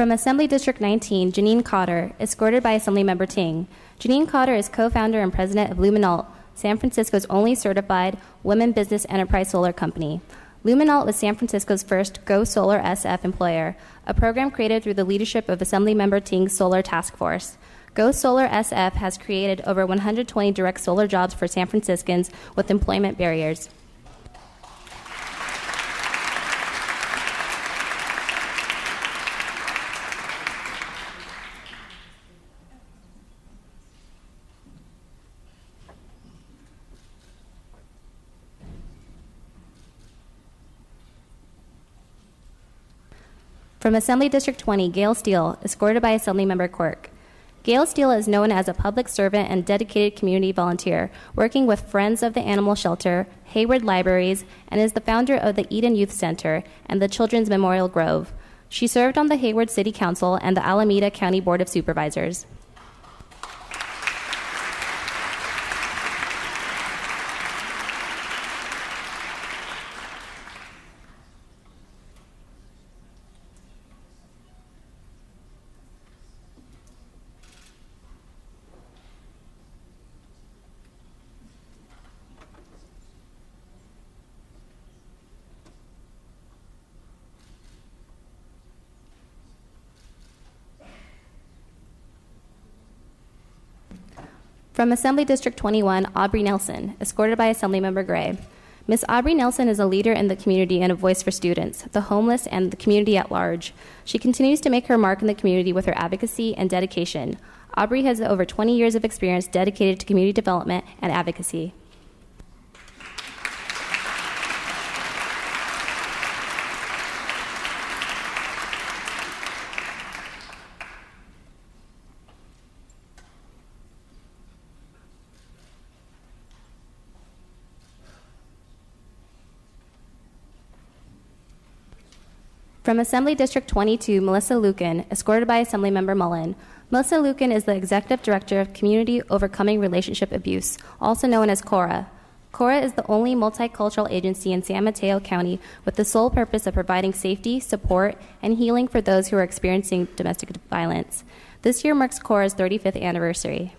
From Assembly District 19, Janine Cotter, escorted by Assemblymember Ting. Janine Cotter is co-founder and president of Luminalt, San Francisco's only certified women business enterprise solar company. Luminalt was San Francisco's first Go Solar SF employer, a program created through the leadership of Assemblymember Ting's Solar Task Force. Go Solar SF has created over 120 direct solar jobs for San Franciscans with employment barriers. From Assembly District 20, Gail Steele, escorted by Assemblymember Quirk. Gail Steele is known as a public servant and dedicated community volunteer, working with Friends of the Animal Shelter, Hayward Libraries, and is the founder of the Eden Youth Center and the Children's Memorial Grove. She served on the Hayward City Council and the Alameda County Board of Supervisors. From Assembly District 21, Aubrey Nelson, escorted by Assemblymember Gray. Ms. Aubrey Nelson is a leader in the community and a voice for students, the homeless, and the community at large. She continues to make her mark in the community with her advocacy and dedication. Aubrey has over 20 years of experience dedicated to community development and advocacy. From Assembly District 22, Melissa Lucan, escorted by Assemblymember Mullen. Melissa Lucan is the Executive Director of Community Overcoming Relationship Abuse, also known as CORA. CORA is the only multicultural agency in San Mateo County with the sole purpose of providing safety, support, and healing for those who are experiencing domestic violence. This year marks CORA's 35th anniversary.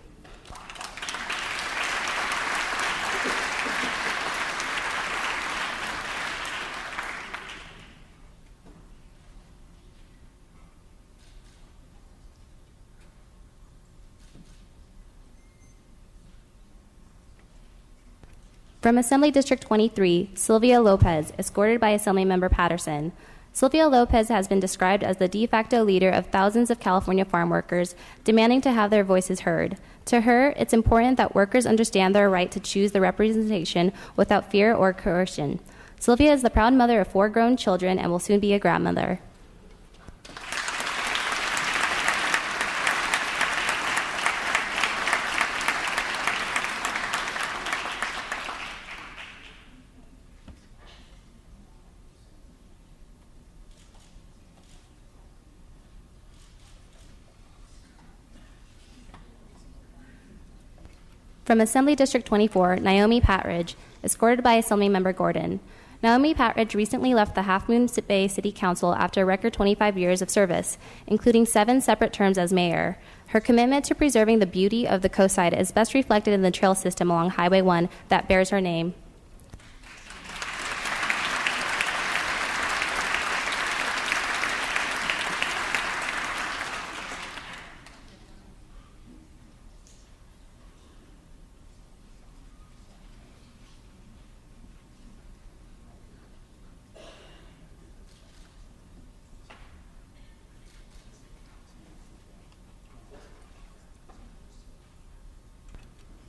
From Assembly District 23, Sylvia Lopez, escorted by Assemblymember Patterson. Sylvia Lopez has been described as the de facto leader of thousands of California farm workers demanding to have their voices heard. To her, it's important that workers understand their right to choose their representation without fear or coercion. Sylvia is the proud mother of 4 grown children and will soon be a grandmother. From Assembly District 24, Naomi Patridge, escorted by Assemblymember Gordon. Naomi Patridge recently left the Half Moon Bay City Council after a record 25 years of service, including 7 separate terms as mayor. Her commitment to preserving the beauty of the coastside is best reflected in the trail system along Highway 1 that bears her name.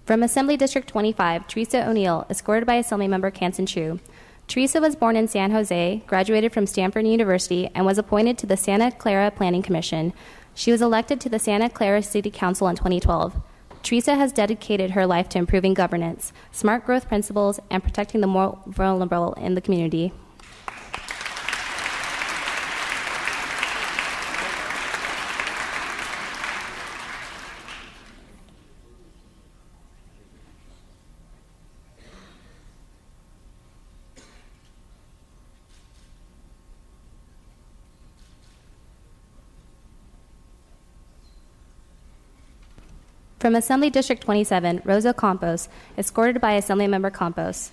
From Assembly District 25, Teresa O'Neill, escorted by Assemblymember Kansan Chu. Teresa was born in San Jose, graduated from Stanford University, and was appointed to the Santa Clara Planning Commission. She was elected to the Santa Clara City Council in 2012. Teresa has dedicated her life to improving governance, smart growth principles, and protecting the more vulnerable in the community. From Assembly District 27, Rosa Campos, escorted by Assemblymember Campos.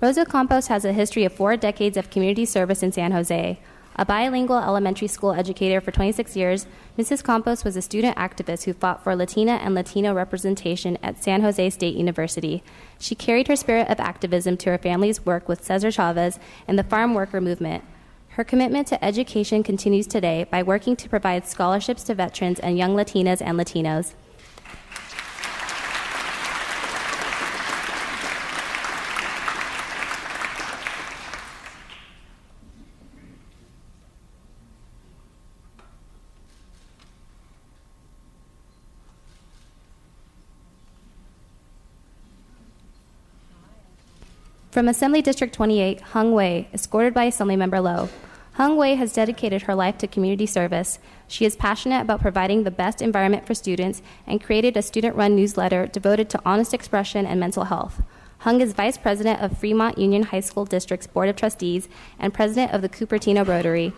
Rosa Campos has a history of 4 decades of community service in San Jose. A bilingual elementary school educator for 26 years, Mrs. Campos was a student activist who fought for Latina and Latino representation at San Jose State University. She carried her spirit of activism to her family's work with Cesar Chavez and the farm worker movement. Her commitment to education continues today by working to provide scholarships to veterans and young Latinas and Latinos. From Assembly District 28, Hung Wei, escorted by Assemblymember Lowe. Hung Wei has dedicated her life to community service. She is passionate about providing the best environment for students and created a student-run newsletter devoted to honest expression and mental health. Hung is Vice President of Fremont Union High School District's Board of Trustees and President of the Cupertino Rotary.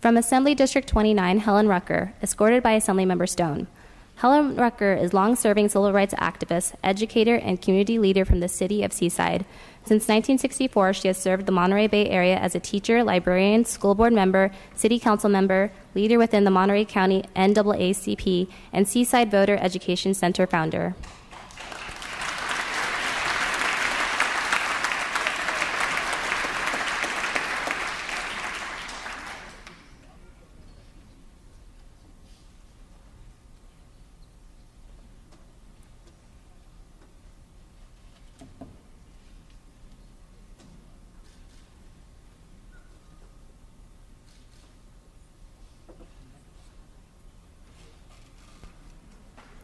From Assembly District 29, Helen Rucker, escorted by Assemblymember Stone. Helen Rucker is long-serving civil rights activist, educator, and community leader from the city of Seaside. Since 1964, she has served the Monterey Bay area as a teacher, librarian, school board member, city council member, leader within the Monterey County NAACP, and Seaside Voter Education Center founder.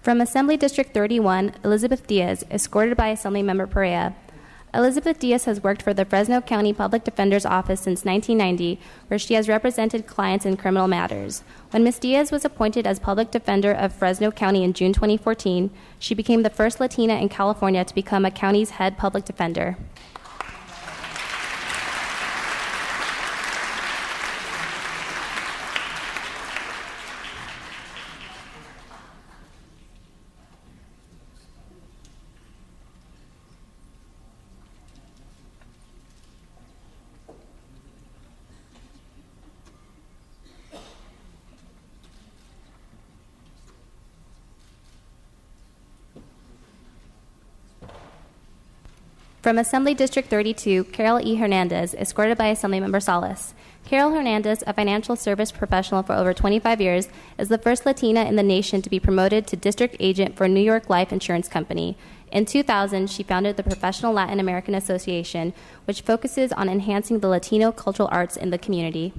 From Assembly District 31, Elizabeth Diaz, escorted by Assemblymember Perea. Elizabeth Diaz has worked for the Fresno County Public Defender's Office since 1990, where she has represented clients in criminal matters. When Ms. Diaz was appointed as Public Defender of Fresno County in June 2014, she became the first Latina in California to become a county's head public defender. From Assembly District 32, Carol E. Hernandez, escorted by Assemblymember Salas. Carol Hernandez, a financial service professional for over 25 years, is the first Latina in the nation to be promoted to district agent for New York Life Insurance Company. In 2000, she founded the Professional Latin American Association, which focuses on enhancing the Latino cultural arts in the community.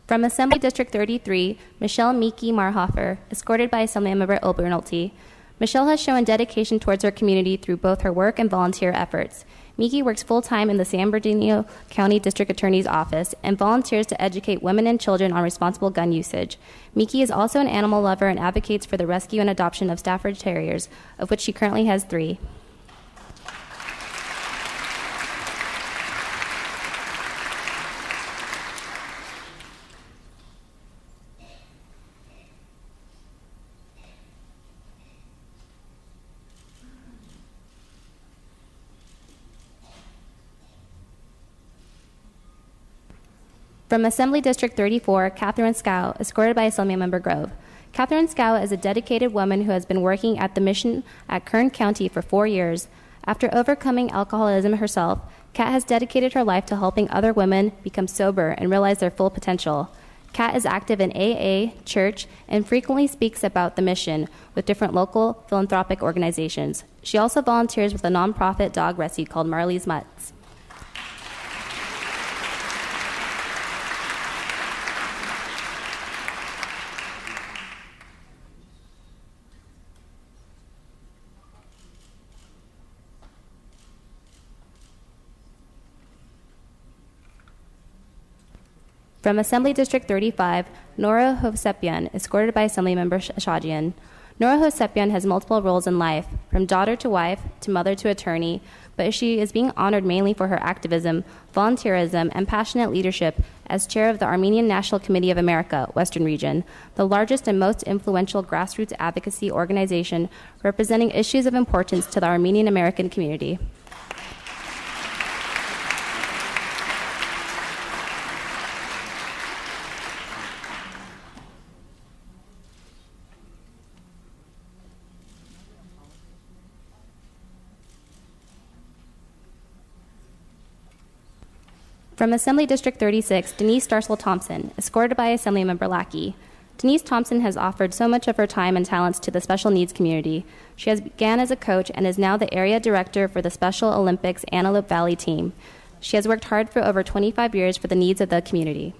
From Assembly District 33, Michelle Miki Marhofer, escorted by Assemblymember Obernolte. Michelle has shown dedication towards her community through both her work and volunteer efforts. Miki works full-time in the San Bernardino County District Attorney's Office and volunteers to educate women and children on responsible gun usage. Miki is also an animal lover and advocates for the rescue and adoption of Staffordshire Terriers, of which she currently has 3. From Assembly District 34, Catherine Scow, escorted by Assemblymember Grove. Catherine Scow is a dedicated woman who has been working at the mission at Kern County for 4 years. After overcoming alcoholism herself, Kat has dedicated her life to helping other women become sober and realize their full potential. Kat is active in AA, church, and frequently speaks about the mission with different local philanthropic organizations. She also volunteers with a nonprofit dog rescue called Marley's Mutts. From Assembly District 35, Nora Hovsepian, escorted by Assemblymember Shadian. Nora Hovsepian has multiple roles in life, from daughter to wife to mother to attorney, but she is being honored mainly for her activism, volunteerism, and passionate leadership as chair of the Armenian National Committee of America, Western Region, the largest and most influential grassroots advocacy organization representing issues of importance to the Armenian American community. From Assembly District 36, Denise Starsel Thompson, escorted by Assemblymember Lackey. Denise Thompson has offered so much of her time and talents to the special needs community. She has began as a coach and is now the area director for the Special Olympics Antelope Valley team. She has worked hard for over 25 years for the needs of the community.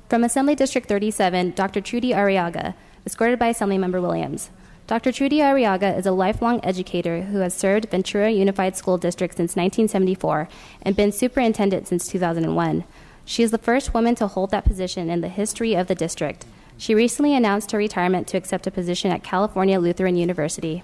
From Assembly District 37, Dr. Trudy Arriaga, escorted by Assemblymember Williams. Dr. Trudy Arriaga is a lifelong educator who has served Ventura Unified School District since 1974 and been superintendent since 2001. She is the first woman to hold that position in the history of the district. She recently announced her retirement to accept a position at California Lutheran University.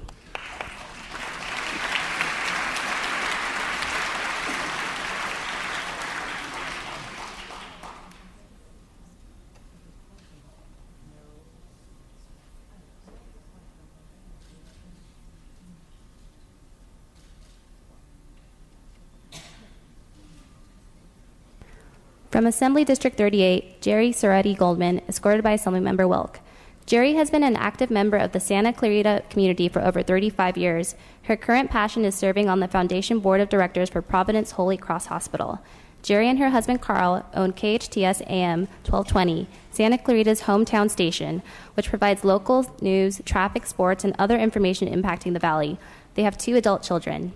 From Assembly District 38, Jerry Soretti Goldman, escorted by Assemblymember Wilk. Jerry has been an active member of the Santa Clarita community for over 35 years. Her current passion is serving on the Foundation Board of Directors for Providence Holy Cross Hospital. Jerry and her husband Carl own KHTS AM 1220, Santa Clarita's hometown station, which provides local news, traffic, sports, and other information impacting the valley. They have 2 adult children.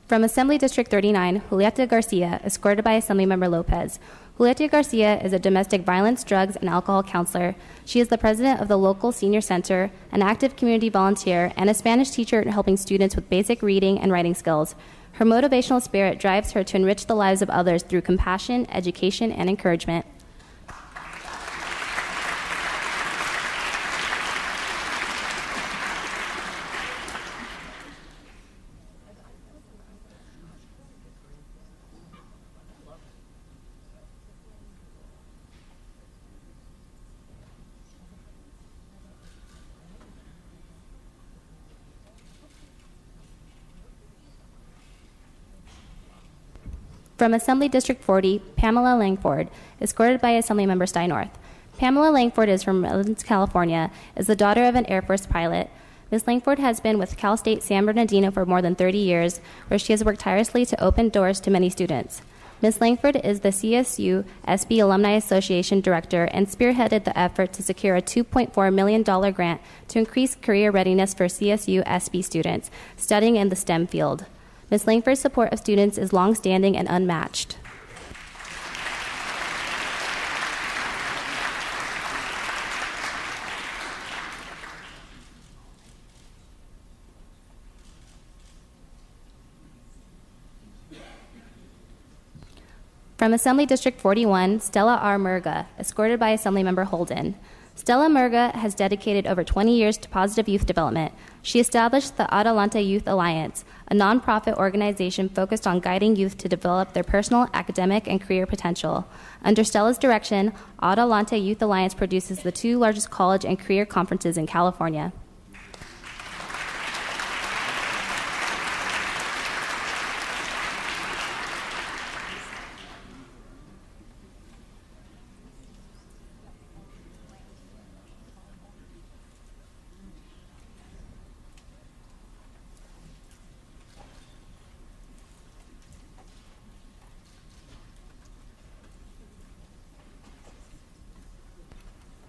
From Assembly District 39, Julieta Garcia, escorted by Assemblymember Lopez. Julieta Garcia is a domestic violence, drugs, and alcohol counselor. She is the president of the local senior center, an active community volunteer, and a Spanish teacher helping students with basic reading and writing skills. Her motivational spirit drives her to enrich the lives of others through compassion, education, and encouragement. From Assembly District 40, Pamela Langford, escorted by Assemblymember Steinnorth. Pamela Langford is from Redlands, California, is the daughter of an Air Force pilot. Ms. Langford has been with Cal State San Bernardino for more than 30 years, where she has worked tirelessly to open doors to many students. Ms. Langford is the CSU SB Alumni Association Director and spearheaded the effort to secure a $2.4 million grant to increase career readiness for CSU SB students studying in the STEM field. Ms. Langford's support of students is longstanding and unmatched. From Assembly District 41, Stella R. Murga, escorted by Assemblymember Holden. Stella Murga has dedicated over 20 years to positive youth development. She established the Adelante Youth Alliance, a nonprofit organization focused on guiding youth to develop their personal, academic, and career potential. Under Stella's direction, Adelante Youth Alliance produces the 2 largest college and career conferences in California.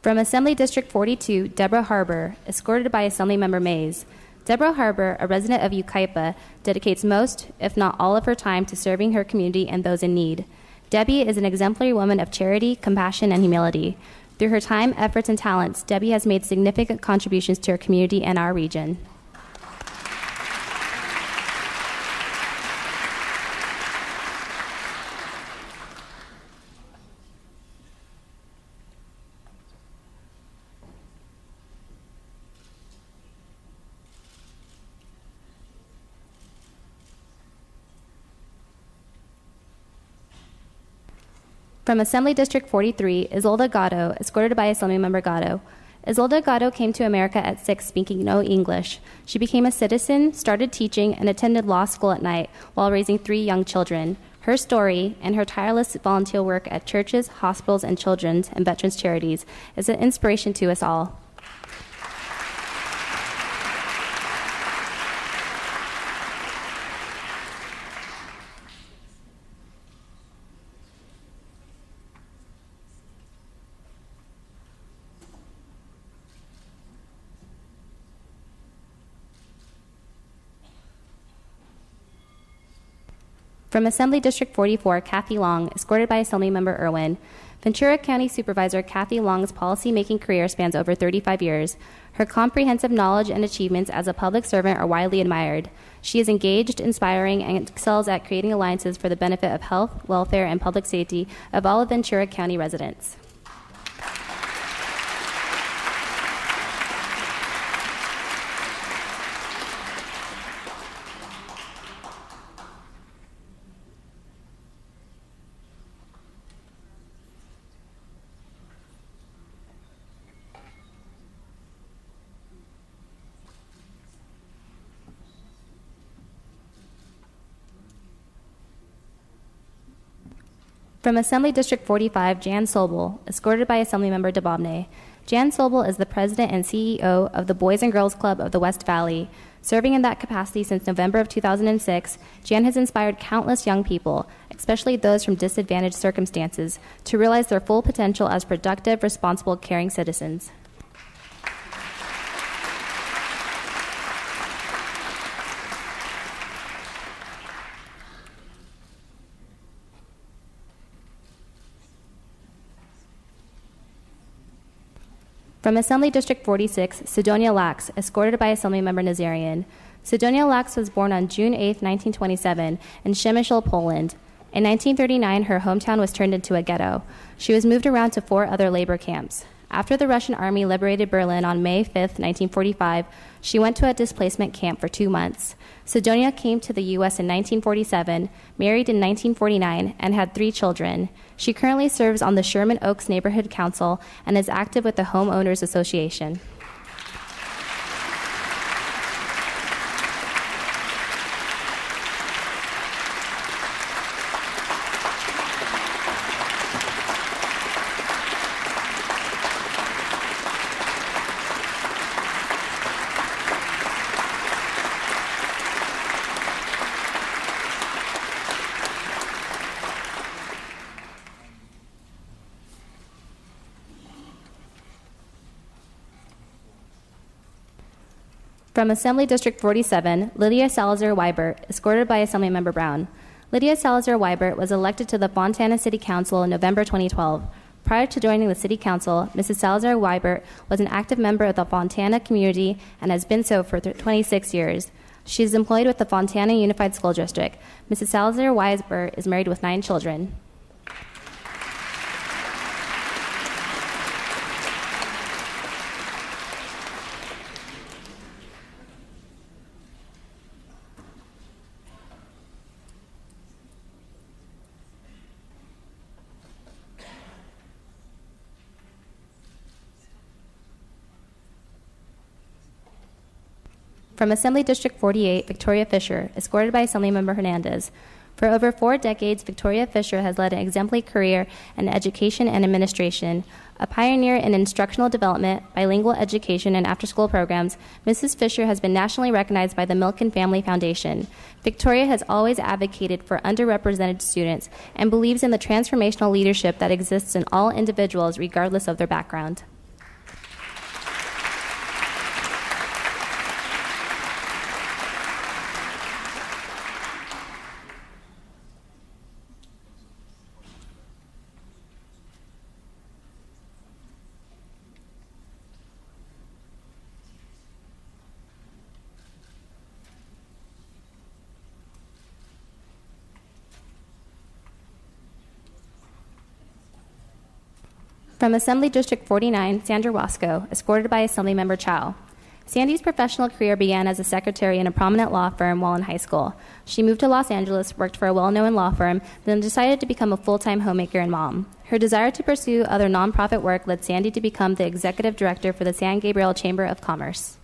From Assembly District 42, Deborah Harbour, escorted by Assemblymember Mays. Deborah Harbour, a resident of Yucaipa, dedicates most, if not all, of her time to serving her community and those in need. Debbie is an exemplary woman of charity, compassion, and humility. Through her time, efforts, and talents, Debbie has made significant contributions to her community and our region. From Assembly District 43, Isolda Gatto, escorted by Assemblymember Gatto. Isolda Gatto came to America at 6, speaking no English. She became a citizen, started teaching, and attended law school at night while raising 3 young children. Her story and her tireless volunteer work at churches, hospitals, and children's and veterans charities is an inspiration to us all. From Assembly District 44, Kathy Long, escorted by Assemblymember Irwin. Ventura County Supervisor Kathy Long's policy-making career spans over 35 years. Her comprehensive knowledge and achievements as a public servant are widely admired. She is engaged, inspiring, and excels at creating alliances for the benefit of health, welfare, and public safety of all of Ventura County residents. From Assembly District 45, Jan Sobel, escorted by Assemblymember DeBobney. Jan Sobel is the president and CEO of the Boys and Girls Club of the West Valley. Serving in that capacity since November of 2006, Jan has inspired countless young people, especially those from disadvantaged circumstances, to realize their full potential as productive, responsible, caring citizens. From Assembly District 46, Sidonia Lax, escorted by Assemblymember Nazarian. Sidonia Lax was born on June 8, 1927, in Przemysl, Poland. In 1939, her hometown was turned into a ghetto. She was moved around to 4 other labor camps. After the Russian army liberated Berlin on May 5, 1945, she went to a displacement camp for 2 months. Sidonia came to the U.S. in 1947, married in 1949, and had 3 children. She currently serves on the Sherman Oaks Neighborhood Council and is active with the Homeowners Association. From Assembly District 47, Lydia Salazar-Weibert, escorted by Assemblymember Brown. Lydia Salazar-Weibert was elected to the Fontana City Council in November 2012. Prior to joining the City Council, Mrs. Salazar-Weibert was an active member of the Fontana community and has been so for 26 years. She is employed with the Fontana Unified School District. Mrs. Salazar-Weibert is married with 9 children. From Assembly District 48, Victoria Fisher, escorted by Assemblymember Hernandez. For over 4 decades, Victoria Fisher has led an exemplary career in education and administration. A pioneer in instructional development, bilingual education, and after-school programs, Mrs. Fisher has been nationally recognized by the Milk and Family Foundation. Victoria has always advocated for underrepresented students and believes in the transformational leadership that exists in all individuals regardless of their background. From Assembly District 49, Sandra Wasco, escorted by Assemblymember Chow. Sandy's professional career began as a secretary in a prominent law firm while in high school. She moved to Los Angeles, worked for a well-known law firm, then decided to become a full-time homemaker and mom. Her desire to pursue other nonprofit work led Sandy to become the executive director for the San Gabriel Chamber of Commerce.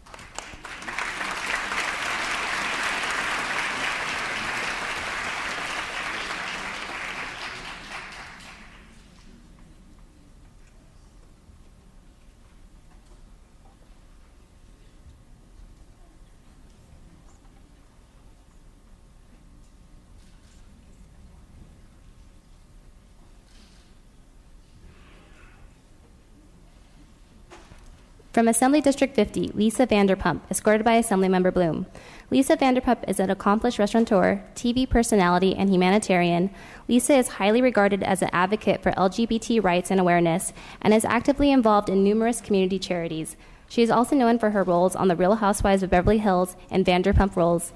From Assembly District 50, Lisa Vanderpump, escorted by Assemblymember Bloom. Lisa Vanderpump is an accomplished restaurateur, TV personality, and humanitarian. Lisa is highly regarded as an advocate for LGBT rights and awareness, and is actively involved in numerous community charities. She is also known for her roles on The Real Housewives of Beverly Hills and Vanderpump Rules.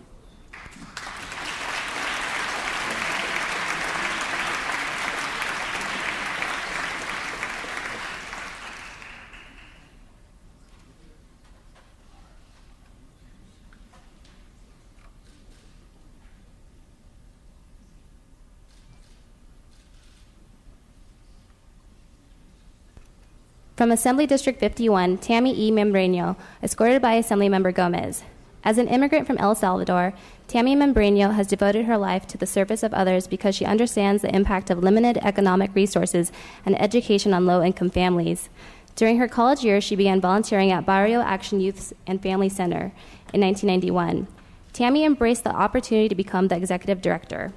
From Assembly District 51, Tammy E. Membreño, escorted by Assemblymember Gomez. As an immigrant from El Salvador, Tammy Membreño has devoted her life to the service of others because she understands the impact of limited economic resources and education on low-income families. During her college years, she began volunteering at Barrio Action Youth and Family Center in 1991. Tammy embraced the opportunity to become the executive director.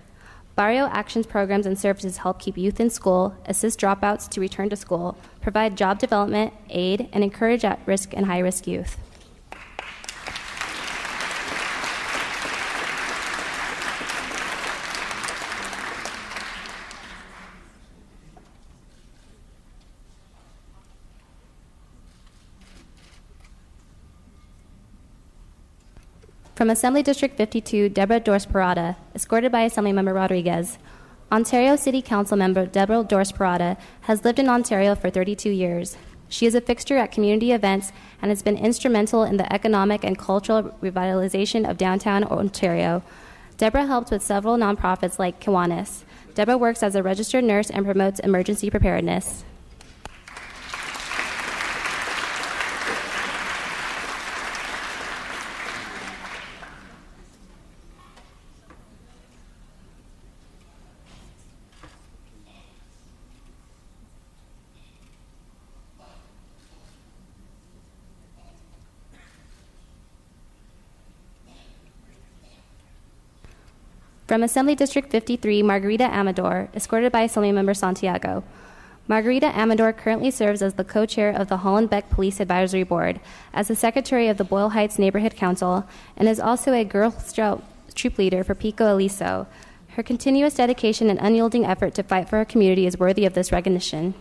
Barrio Action's programs and services help keep youth in school, assist dropouts to return to school, provide job development, aid, and encourage at-risk and high-risk youth. From Assembly District 52, Deborah Dorse-Parada, escorted by Assemblymember Rodriguez. Ontario City Council member Deborah Dorse-Parada has lived in Ontario for 32 years. She is a fixture at community events and has been instrumental in the economic and cultural revitalization of downtown Ontario. Deborah helps with several nonprofits like Kiwanis. Deborah works as a registered nurse and promotes emergency preparedness. From Assembly District 53, Margarita Amador, escorted by Assemblymember Santiago. Margarita Amador currently serves as the co-chair of the Hollenbeck Police Advisory Board, as the secretary of the Boyle Heights Neighborhood Council, and is also a Girl Scout troop leader for Pico Aliso. Her continuous dedication and unyielding effort to fight for her community is worthy of this recognition.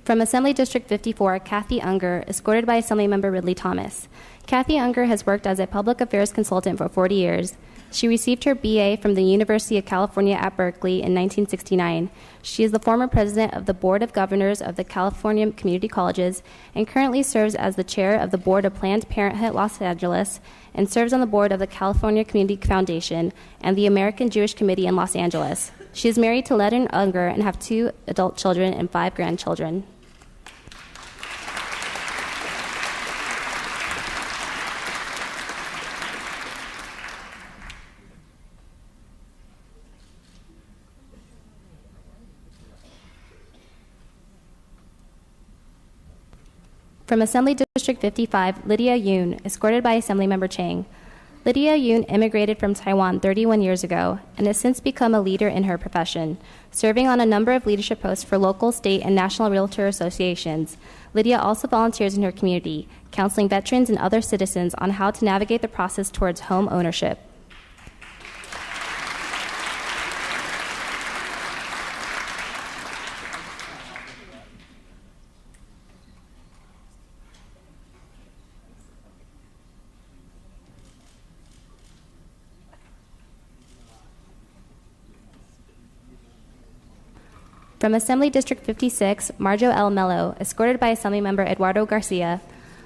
From Assembly District 54, Kathy Unger, escorted by Assemblymember Ridley Thomas. Kathy Unger has worked as a public affairs consultant for 40 years. She received her BA from the University of California at Berkeley in 1969. She is the former president of the Board of Governors of the California Community Colleges and currently serves as the chair of the Board of Planned Parenthood Los Angeles and serves on the board of the California Community Foundation and the American Jewish Committee in Los Angeles. She is married to Ledin Unger and have 2 adult children and 5 grandchildren. From Assembly District 55, Lydia Yoon, escorted by Assemblymember Chang. Lydia Yoon immigrated from Taiwan 31 years ago and has since become a leader in her profession, serving on a number of leadership posts for local, state, and national realtor associations. Lydia also volunteers in her community, counseling veterans and other citizens on how to navigate the process towards home ownership. From Assembly District 56, Marjo L. Mello, escorted by Assemblymember Eduardo Garcia.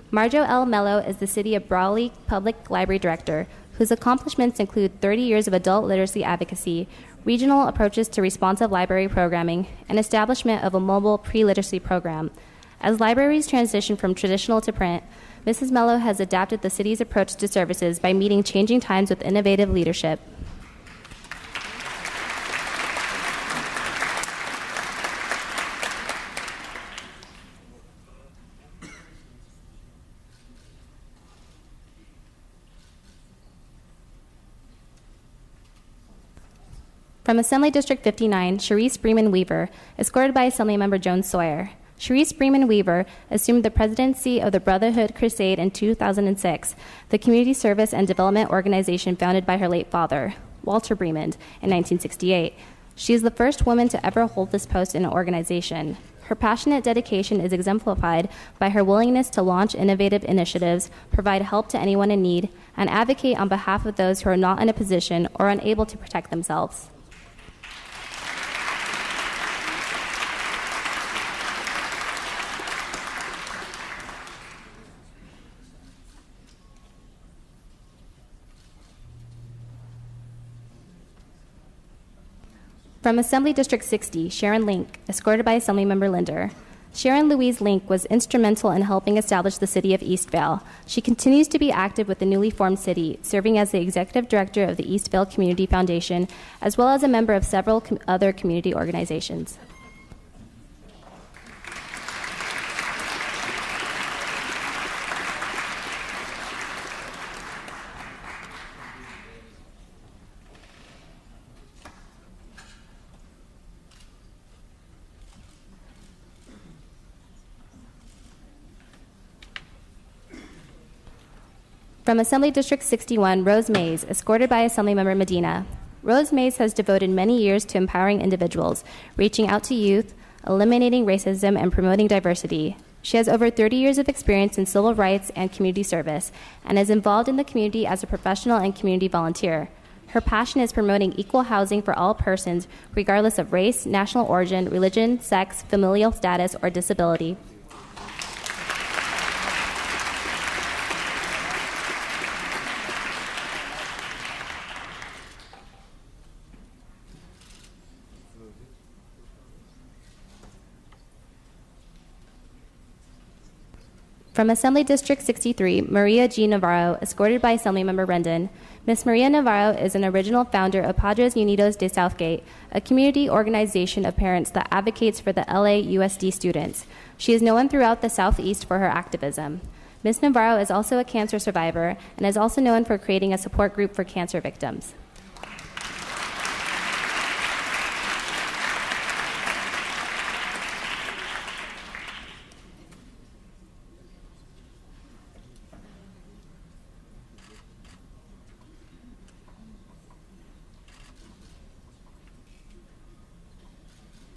Marjo L. Mello is the City of Brawley Public Library Director, whose accomplishments include 30 years of adult literacy advocacy, regional approaches to responsive library programming, and establishment of a mobile pre-literacy program. As libraries transition from traditional to print, Mrs. Mello has adapted the city's approach to services by meeting changing times with innovative leadership. From Assembly District 59, Sharice Breeman Weaver, escorted by Assemblymember Joan Sawyer. Sharice Breeman Weaver assumed the presidency of the Brotherhood Crusade in 2006, the community service and development organization founded by her late father, Walter Breeman, in 1968. She is the first woman to ever hold this post in an organization. Her passionate dedication is exemplified by her willingness to launch innovative initiatives, provide help to anyone in need, and advocate on behalf of those who are not in a position or unable to protect themselves. From Assembly District 60, Sharon Link, escorted by Assemblymember Linder. Sharon Louise Link was instrumental in helping establish the city of Eastvale. She continues to be active with the newly formed city, serving as the executive director of the Eastvale Community Foundation, as well as a member of several other community organizations. From Assembly District 61, Rose Mays, escorted by Assemblymember Medina. Rose Mays has devoted many years to empowering individuals, reaching out to youth, eliminating racism, and promoting diversity. She has over 30 years of experience in civil rights and community service, and is involved in the community as a professional and community volunteer. Her passion is promoting equal housing for all persons, regardless of race, national origin, religion, sex, familial status, or disability. From Assembly District 63, Maria G. Navarro, escorted by Assemblymember Rendon. Ms. Maria Navarro is an original founder of Padres Unidos de Southgate, a community organization of parents that advocates for the LA USD students. She is known throughout the Southeast for her activism. Ms. Navarro is also a cancer survivor and is also known for creating a support group for cancer victims.